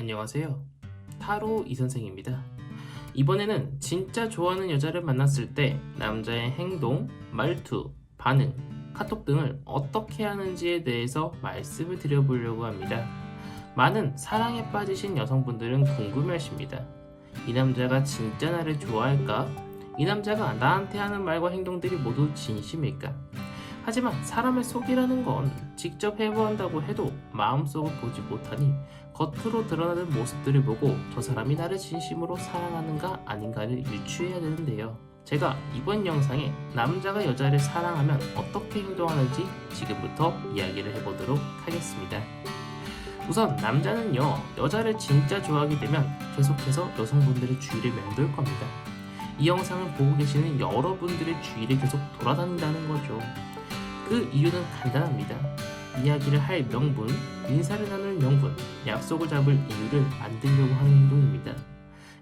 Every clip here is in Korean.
안녕하세요. 타로 이선생입니다. 이번에는 진짜 좋아하는 여자를 만났을 때 남자의 행동, 말투, 반응, 카톡 등을 어떻게 하는지에 대해서 말씀을 드려보려고 합니다. 많은 사랑에 빠지신 여성분들은 궁금해하십니다. 이 남자가 진짜 나를 좋아할까? 이 남자가 나한테 하는 말과 행동들이 모두 진심일까? 하지만 사람의 속이라는 건 직접 해보한다고 해도 마음속을 보지 못하니 겉으로 드러나는 모습들을 보고 저 사람이 나를 진심으로 사랑하는가 아닌가를 유추해야 되는데요. 제가 이번 영상에 남자가 여자를 사랑하면 어떻게 행동하는지 지금부터 이야기를 해보도록 하겠습니다. 우선 남자는요, 여자를 진짜 좋아하게 되면 계속해서 여성분들의 주위를 맴돌 겁니다. 이 영상을 보고 계시는 여러분들의 주위를 계속 돌아다닌다는 거죠. 그 이유는 간단합니다. 이야기를 할 명분, 인사를 나눌 명분, 약속을 잡을 이유를 만들려고 하는 행동입니다.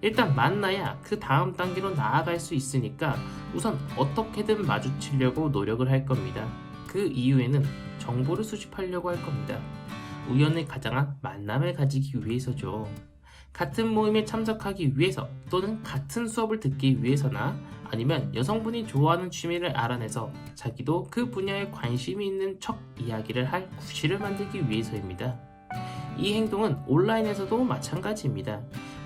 일단 만나야 그 다음 단계로 나아갈 수 있으니까 우선 어떻게든 마주치려고 노력을 할 겁니다. 그 이유에는 정보를 수집하려고 할 겁니다. 우연을 가장한 만남을 가지기 위해서죠. 같은 모임에 참석하기 위해서 또는 같은 수업을 듣기 위해서나 아니면 여성분이 좋아하는 취미를 알아내서 자기도 그 분야에 관심이 있는 척 이야기를 할 구실을 만들기 위해서입니다. 이 행동은 온라인에서도 마찬가지입니다.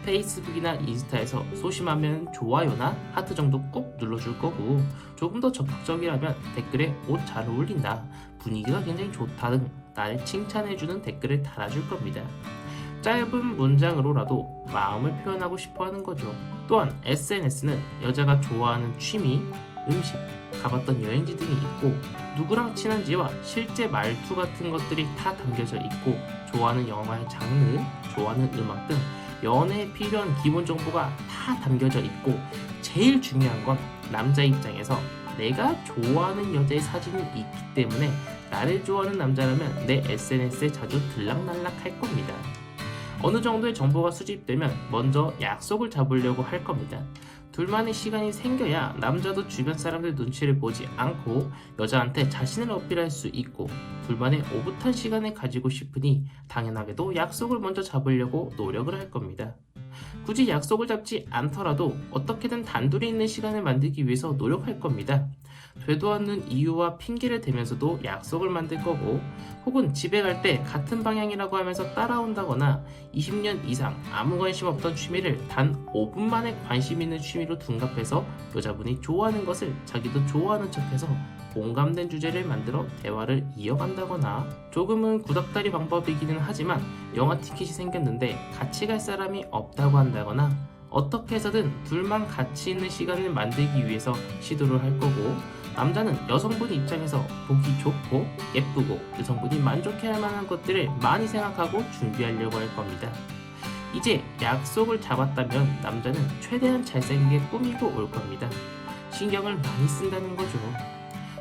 페이스북이나 인스타에서 소심하면 좋아요나 하트 정도 꾹 눌러줄 거고 조금 더 적극적이라면 댓글에 옷 잘 어울린다, 분위기가 굉장히 좋다 등 나를 칭찬해주는 댓글을 달아줄 겁니다. 짧은 문장으로라도 마음을 표현하고 싶어 하는 거죠. 또한 SNS는 여자가 좋아하는 취미, 음식, 가봤던 여행지 등이 있고 누구랑 친한지와 실제 말투 같은 것들이 다 담겨져 있고 좋아하는 영화의 장르, 좋아하는 음악 등 연애에 필요한 기본 정보가 다 담겨져 있고 제일 중요한 건 남자 입장에서 내가 좋아하는 여자의 사진이 있기 때문에 나를 좋아하는 남자라면 내 SNS에 자주 들락날락 할 겁니다. 어느 정도의 정보가 수집되면 먼저 약속을 잡으려고 할 겁니다. 둘만의 시간이 생겨야 남자도 주변 사람들 눈치를 보지 않고 여자한테 자신을 어필할 수 있고 둘만의 오붓한 시간을 가지고 싶으니 당연하게도 약속을 먼저 잡으려고 노력을 할 겁니다. 굳이 약속을 잡지 않더라도 어떻게든 단둘이 있는 시간을 만들기 위해서 노력할 겁니다. 되도 않는 이유와 핑계를 대면서도 약속을 만들 거고 혹은 집에 갈 때 같은 방향이라고 하면서 따라온다거나 20년 이상 아무 관심 없던 취미를 단 5분 만에 관심 있는 취미로 둔갑해서 여자분이 좋아하는 것을 자기도 좋아하는 척해서 공감된 주제를 만들어 대화를 이어간다거나 조금은 구닥다리 방법이기는 하지만 영화 티켓이 생겼는데 같이 갈 사람이 없다고 한다거나 어떻게 해서든 둘만 같이 있는 시간을 만들기 위해서 시도를 할 거고 남자는 여성분 입장에서 보기 좋고 예쁘고 여성분이 만족해할 만한 것들을 많이 생각하고 준비하려고 할 겁니다. 이제 약속을 잡았다면 남자는 최대한 잘생기게 꾸미고 올 겁니다. 신경을 많이 쓴다는 거죠.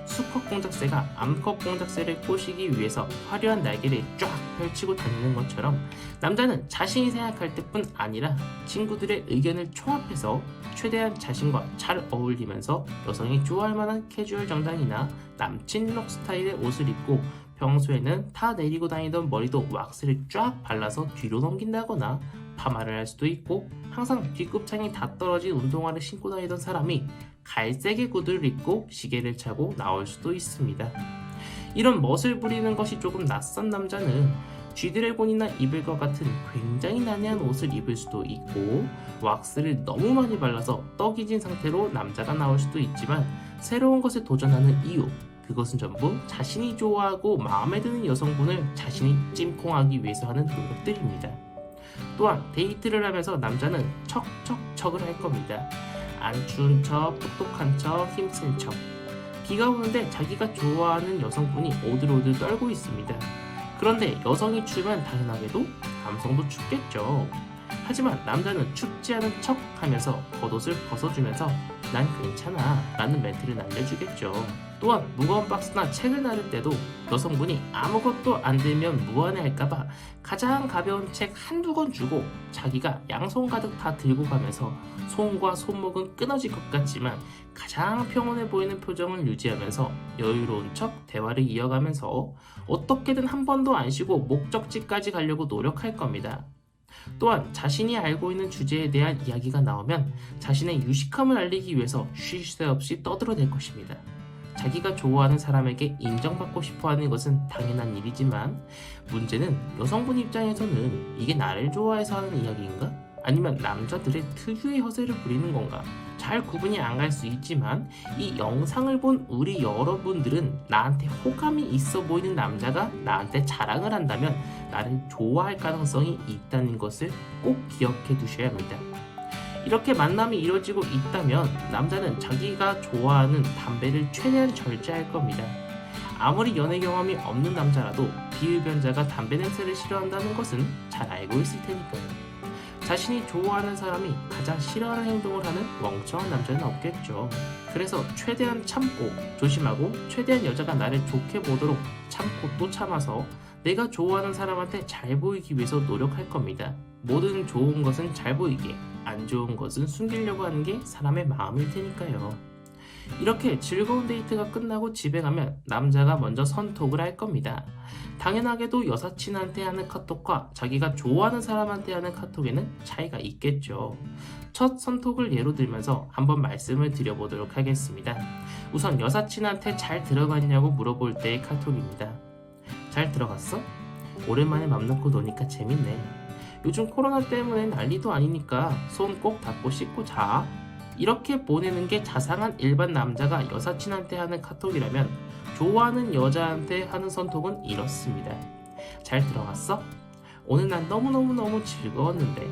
수컷 공작새가 암컷 공작새를 꼬시기 위해서 화려한 날개를 쫙 펼치고 다니는 것처럼 남자는 자신이 생각할 때뿐 아니라 친구들의 의견을 총합해서 최대한 자신과 잘 어울리면서 여성이 좋아할 만한 캐주얼 정장이나 남친룩 스타일의 옷을 입고 평소에는 다 내리고 다니던 머리도 왁스를 쫙 발라서 뒤로 넘긴다거나 파마를 할 수도 있고 항상 뒷굽창이 다 떨어진 운동화를 신고 다니던 사람이 갈색의 구두를 입고 시계를 차고 나올 수도 있습니다. 이런 멋을 부리는 것이 조금 낯선 남자는 G드래곤이나 입을 것 같은 굉장히 난해한 옷을 입을 수도 있고 왁스를 너무 많이 발라서 떡이 진 상태로 남자가 나올 수도 있지만 새로운 것에 도전하는 이유, 그것은 전부 자신이 좋아하고 마음에 드는 여성분을 자신이 찜콩하기 위해서 하는 노력들입니다. 또한 데이트를 하면서 남자는 척척척을 할 겁니다. 안 추운 척, 똑똑한 척, 힘센 척. 비가 오는데 자기가 좋아하는 여성분이 오들오들 떨고 있습니다. 그런데 여성이 추면 당연하게도 남성도 춥겠죠. 하지만 남자는 춥지 않은 척 하면서 겉옷을 벗어주면서 난 괜찮아 라는 멘트를 날려주겠죠. 또한 무거운 박스나 책을 나를 때도 여성분이 아무것도 안 들면 무안해할까봐 가장 가벼운 책 한두 권 주고 자기가 양손 가득 다 들고 가면서 손과 손목은 끊어질 것 같지만 가장 평온해 보이는 표정을 유지하면서 여유로운 척 대화를 이어가면서 어떻게든 한 번도 안 쉬고 목적지까지 가려고 노력할 겁니다. 또한 자신이 알고 있는 주제에 대한 이야기가 나오면 자신의 유식함을 알리기 위해서 쉴 새 없이 떠들어댈 것입니다. 자기가 좋아하는 사람에게 인정받고 싶어하는 것은 당연한 일이지만 문제는 여성분 입장에서는 이게 나를 좋아해서 하는 이야기인가? 아니면 남자들의 특유의 허세를 부리는 건가? 잘 구분이 안 갈 수 있지만 이 영상을 본 우리 여러분들은 나한테 호감이 있어 보이는 남자가 나한테 자랑을 한다면 나를 좋아할 가능성이 있다는 것을 꼭 기억해 두셔야 합니다. 이렇게 만남이 이루어지고 있다면 남자는 자기가 좋아하는 담배를 최대한 절제할 겁니다. 아무리 연애 경험이 없는 남자라도 비흡연자가 담배 냄새를 싫어한다는 것은 잘 알고 있을 테니까요. 자신이 좋아하는 사람이 가장 싫어하는 행동을 하는 멍청한 남자는 없겠죠. 그래서 최대한 참고 조심하고 최대한 여자가 나를 좋게 보도록 참고 또 참아서 내가 좋아하는 사람한테 잘 보이기 위해서 노력할 겁니다. 모든 좋은 것은 잘 보이게, 안 좋은 것은 숨기려고 하는 게 사람의 마음일 테니까요. 이렇게 즐거운 데이트가 끝나고 집에 가면 남자가 먼저 선톡을 할 겁니다. 당연하게도 여사친한테 하는 카톡과 자기가 좋아하는 사람한테 하는 카톡에는 차이가 있겠죠. 첫 선톡을 예로 들면서 한번 말씀을 드려보도록 하겠습니다. 우선 여사친한테 잘 들어갔냐고 물어볼 때의 카톡입니다. 잘 들어갔어? 오랜만에 맘 놓고 노니까 재밌네. 요즘 코로나 때문에 난리도 아니니까 손 꼭 닦고 씻고 자. 이렇게 보내는 게 자상한 일반 남자가 여사친한테 하는 카톡이라면 좋아하는 여자한테 하는 선톡은 이렇습니다. 잘 들어갔어? 오늘 난 너무너무 즐거웠는데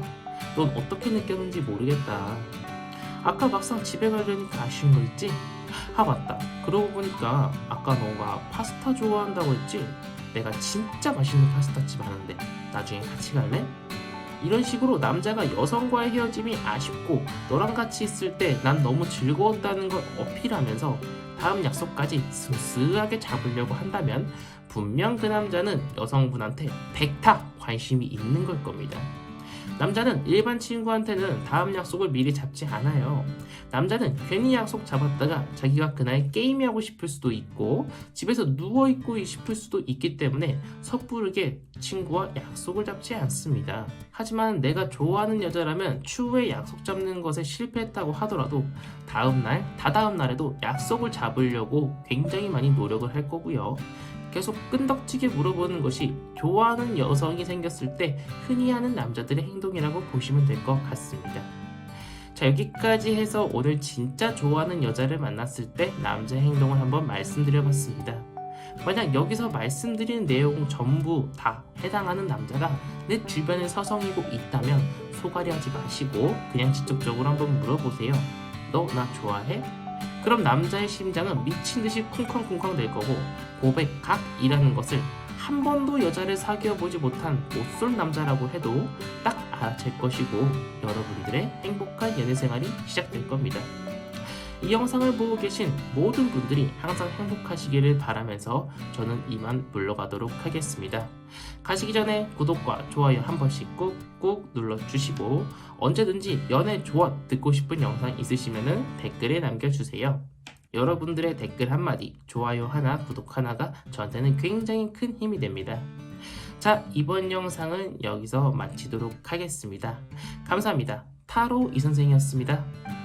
넌 어떻게 느꼈는지 모르겠다. 아까 막상 집에 가려니까 아쉬운 거 있지? 아 맞다. 그러고 보니까 아까 너가 파스타 좋아한다고 했지? 내가 진짜 맛있는 파스타집 아는데 나중에 같이 갈래? 이런 식으로 남자가 여성과의 헤어짐이 아쉽고 너랑 같이 있을 때 난 너무 즐거웠다는 걸 어필하면서 다음 약속까지 스스하게 잡으려고 한다면 분명 그 남자는 여성분한테 100타 관심이 있는 걸 겁니다. 남자는 일반 친구한테는 다음 약속을 미리 잡지 않아요. 남자는 괜히 약속 잡았다가 자기가 그날 게임이 하고 싶을 수도 있고 집에서 누워있고 싶을 수도 있기 때문에 섣부르게 친구와 약속을 잡지 않습니다. 하지만 내가 좋아하는 여자라면 추후에 약속 잡는 것에 실패했다고 하더라도 다음날, 다다음날에도 약속을 잡으려고 굉장히 많이 노력을 할 거고요. 계속 끈덕지게 물어보는 것이 좋아하는 여성이 생겼을 때 흔히 하는 남자들의 행동이라고 보시면 될 것 같습니다. 자, 여기까지 해서 오늘 진짜 좋아하는 여자를 만났을 때 남자의 행동을 한번 말씀드려봤습니다. 만약 여기서 말씀드린 내용 전부 다 해당하는 남자가 내 주변에 서성이고 있다면 소가리하지 마시고 그냥 직접적으로 한번 물어보세요. 너 나 좋아해? 그럼 남자의 심장은 미친듯이 쿵쾅쿵쾅 될 거고 고백각이라는 것을 한 번도 여자를 사귀어보지 못한 못쏠 남자라고 해도 딱 알아챌 것이고 여러분들의 행복한 연애생활이 시작될 겁니다. 이 영상을 보고 계신 모든 분들이 항상 행복하시기를 바라면서 저는 이만 물러가도록 하겠습니다. 가시기 전에 구독과 좋아요 한 번씩 꾹꾹 눌러주시고 언제든지 연애 조언 듣고 싶은 영상 있으시면 댓글에 남겨주세요. 여러분들의 댓글 한마디, 좋아요 하나, 구독 하나가 저한테는 굉장히 큰 힘이 됩니다. 자, 이번 영상은 여기서 마치도록 하겠습니다. 감사합니다. 타로 이선생이었습니다.